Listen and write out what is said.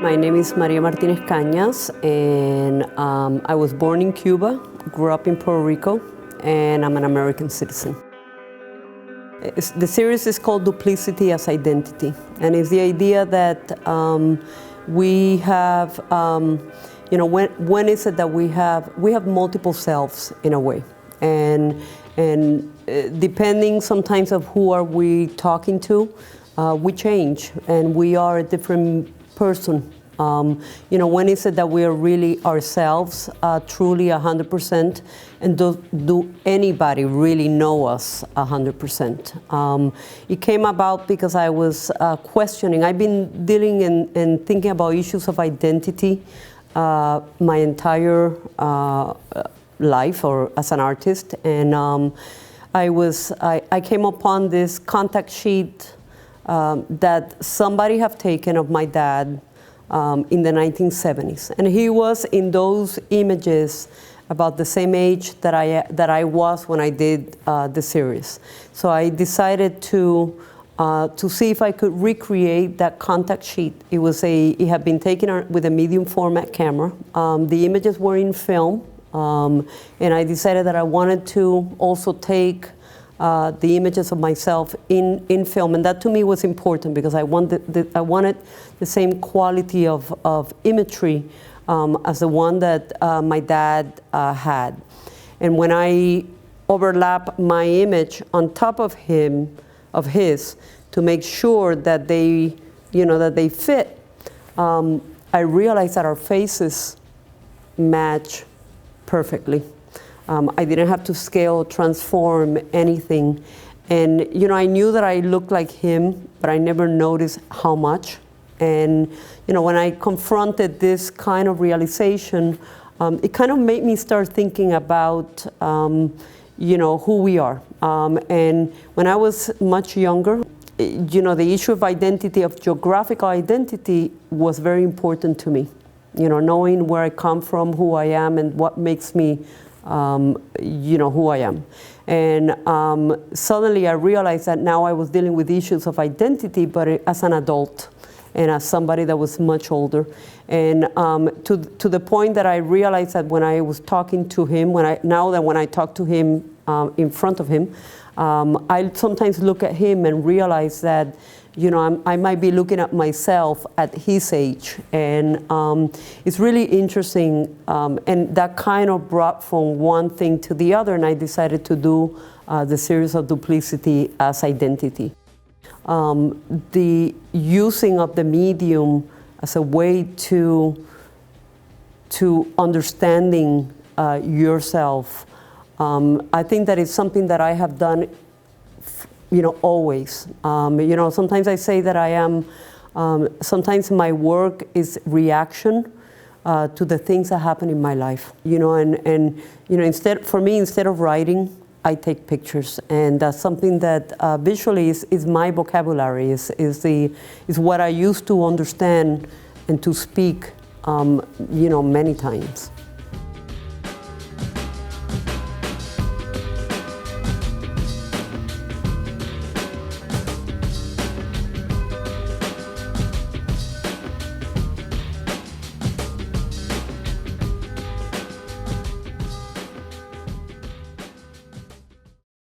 My name is María Martínez-Cañas, and I was born in Cuba, grew up in Puerto Rico, and I'm an American citizen. The series is called Duplicity as Identity, and it's the idea that we have, when is it that we have multiple selves in a way, and depending sometimes of who are we talking to, we change, and we are a different person. When is it that we are really ourselves, truly 100%, and do anybody really know us 100%? It came about because I was questioning. I've been dealing and thinking about issues of identity my entire life, or as an artist, and I came upon this contact sheet that somebody have taken of my dad in the 1970s, and he was in those images about the same age that I was when I did the series. So I decided to see if I could recreate that contact sheet. It had been taken with a medium format camera. The images were in film, and I decided that I wanted to also take the images of myself in film, and that to me was important because I wanted the same quality of imagery as the one that my dad had. And when I overlap my image on top of his, to make sure that they fit, I realized that our faces match perfectly. I didn't have to scale, transform anything. And I knew that I looked like him, but I never noticed how much. And when I confronted this kind of realization, it kind of made me start thinking about who we are. And when I was much younger, the issue of identity, of geographical identity, was very important to me. Knowing where I come from, who I am, and what makes me who I am. And suddenly I realized that now I was dealing with issues of identity, but as an adult and as somebody that was much older. And to the point that I realized that when I was talking to him, when I talk to him in front of him, I sometimes look at him and realize that I might be looking at myself at his age, and it's really interesting, and that kind of brought from one thing to the other, and I decided to do the series of Duplicity as Identity. The using of the medium as a way to understanding yourself, I think that is something that I have done always. Sometimes I say that I am, sometimes my work is reaction to the things that happen in my life. Instead of writing, I take pictures, and that's something that visually is my vocabulary, is what I used to understand and to speak, many times.